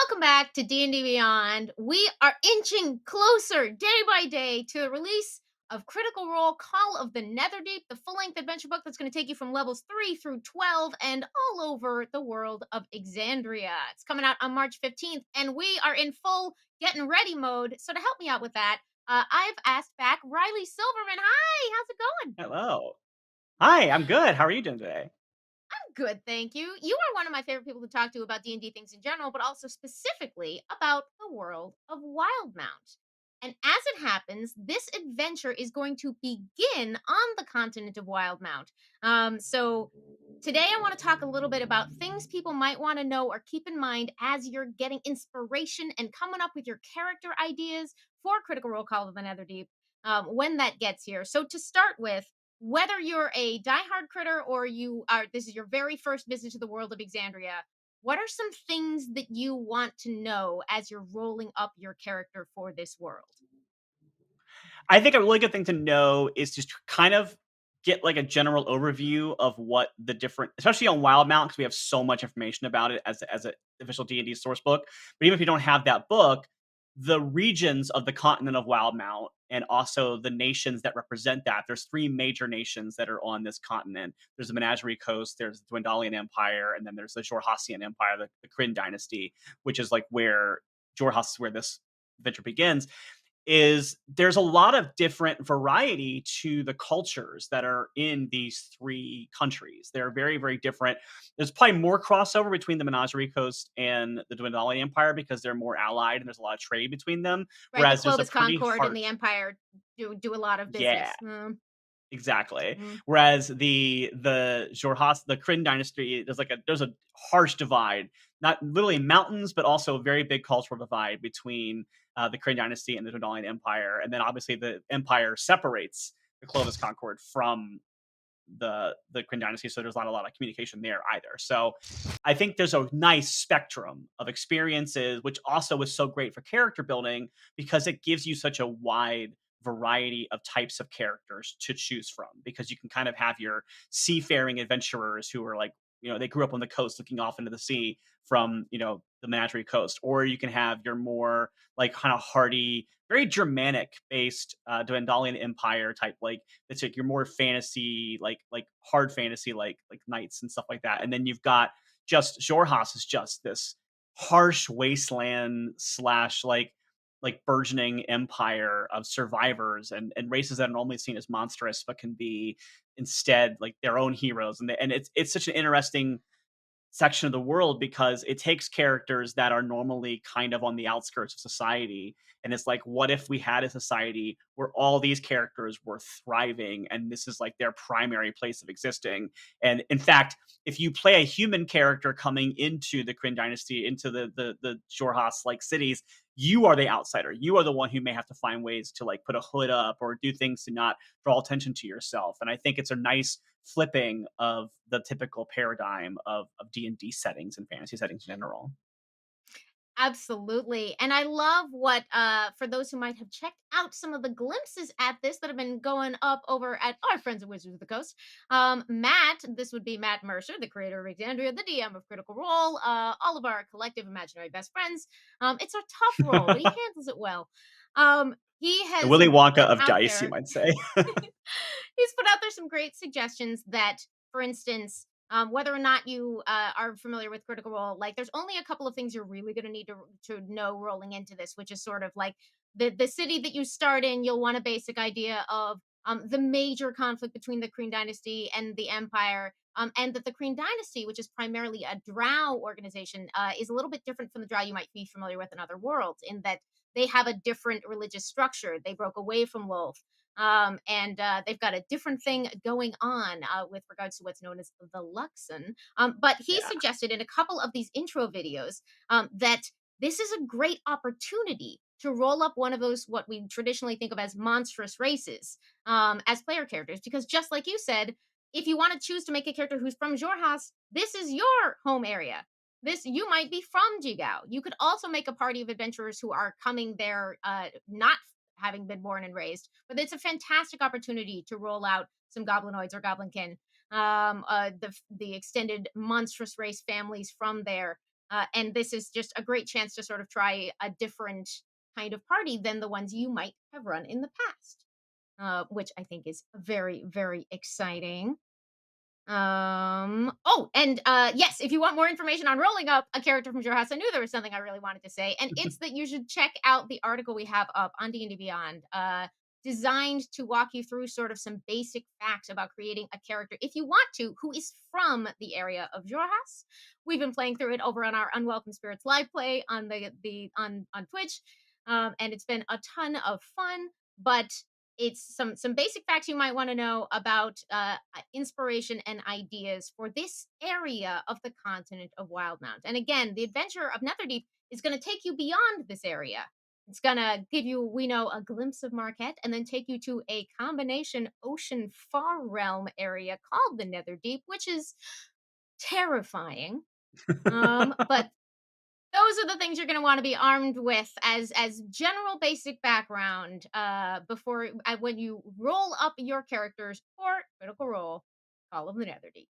Welcome back to D&D Beyond. We are inching closer day by day to the release of Critical Role Call of the Netherdeep, the full-length adventure book that's going to take you from levels 3 through 12 and all over the world of Exandria. It's coming out on March 15th, and we are in full getting ready mode. So to help me out with that, I've asked back Riley Silverman. Hi, how's it going? Hello. Hi, I'm good. How are you doing today? Good, thank you. You are one of my favorite people to talk to about D&D things in general, but also specifically about the world of Wildemount. And as it happens, this adventure is going to begin on the continent of Wildemount. So today I want to talk a little bit about things people might want to know or keep in mind as you're getting inspiration and coming up with your character ideas for Critical Role Call of the Netherdeep when that gets here. So to start with, whether you're a diehard critter or this is your very first visit to the world of Exandria, what are some things that you want to know as you're rolling up your character for this world? I think a really good thing to know is just to kind of get like a general overview of what the different, especially on Wildemount, because we have so much information about it as an official D&D source book. But even if you don't have that book, the regions of the continent of Wildemount and also the nations that represent that. There's three major nations that are on this continent. There's the Menagerie Coast, there's the Dwendalian Empire, and then there's the Xhorhasian Empire, the Kryn dynasty, which is like where Xhorhas is where this adventure begins. Is there's a lot of different variety to the cultures that are in these three countries. They're very, very different. There's probably more crossover between the Menagerie Coast and the Dwendalian Empire because they're more allied and there's a lot of trade between them. Right, the Whereas there's a Clovis pretty Concord and hard, the Empire do a lot of yeah, business. exactly. Mm. Whereas the Xhorhas, the Kryn dynasty, there's a harsh divide, not literally mountains, but also a very big cultural divide between the Kryn dynasty and the Dwendalian Empire. And then obviously the empire separates the Clovis Concord from the Kryn dynasty, so there's not a lot of communication there either. So I think there's a nice spectrum of experiences, which also is so great for character building because it gives you such a wide variety of types of characters to choose from because you can kind of have your seafaring adventurers who are like, they grew up on the coast looking off into the sea from, the Menagerie Coast, or you can have your more like kind of hardy, very Germanic based Dwendalian Empire type, like it's like your more fantasy, like hard fantasy, like knights and stuff like that. And then you've got just Xhorhas is just this harsh wasteland slash like burgeoning empire of survivors and races that are normally seen as monstrous but can be instead like their own heroes. And it's such an interesting section of the world because it takes characters that are normally kind of on the outskirts of society, and it's like, what if we had a society where all these characters were thriving and this is like their primary place of existing? And in fact, if you play a human character coming into the Kryn dynasty, into the Xhorhas like cities, you are the outsider. You are the one who may have to find ways to like put a hood up or do things to not draw attention to yourself. And I think it's a nice flipping of the typical paradigm of D&D settings and fantasy settings in general. Absolutely. And I love what for those who might have checked out some of the glimpses at this that have been going up over at our friends at Wizards of the Coast. Matt, this would be Matt Mercer, the creator of Exandria, the DM of Critical Role, all of our collective imaginary best friends. It's a tough role, but he handles it well. He The has Willy Wonka put of out dice, you there might say. he's put out there some great suggestions that, for instance, whether or not you are familiar with Critical Role, like there's only a couple of things you're really going to need to know rolling into this, which is sort of like the city that you start in. You'll want a basic idea of the major conflict between the Kryn dynasty and the Empire. And that the Kryn dynasty, which is primarily a drow organization, is a little bit different from the drow you might be familiar with in other worlds, in that they have a different religious structure. They broke away from Lolth, and they've got a different thing going on with regards to what's known as the Luxon. But he Yeah. suggested in a couple of these intro videos that this is a great opportunity to roll up one of those what we traditionally think of as monstrous races as player characters, because just like you said, if you want to choose to make a character who's from Xhorhas, this is your home area. This you might be from Jigao. You could also make a party of adventurers who are coming there, not having been born and raised. But it's a fantastic opportunity to roll out some goblinoids or goblinkin, the extended monstrous race families from there. And this is just a great chance to sort of try a different kind of party than the ones you might have run in the past, which I think is very, very exciting. Oh, and yes, if you want more information on rolling up a character from Xhorhas, I knew there was something I really wanted to say, and it's that you should check out the article we have up on D&D Beyond, designed to walk you through sort of some basic facts about creating a character, if you want to, who is from the area of Xhorhas. We've been playing through it over on our Unwelcome Spirits live play on the on Twitch, and it's been a ton of fun. But it's some basic facts you might want to know about inspiration and ideas for this area of the continent of Wildemount. And again, the adventure of Netherdeep is going to take you beyond this area. It's going to give you, we know, a glimpse of Marquet and then take you to a combination ocean far realm area called the Netherdeep, which is terrifying. But those are the things you're going to want to be armed with as general basic background before when you roll up your characters for Critical Role, Call of the Netherdeep.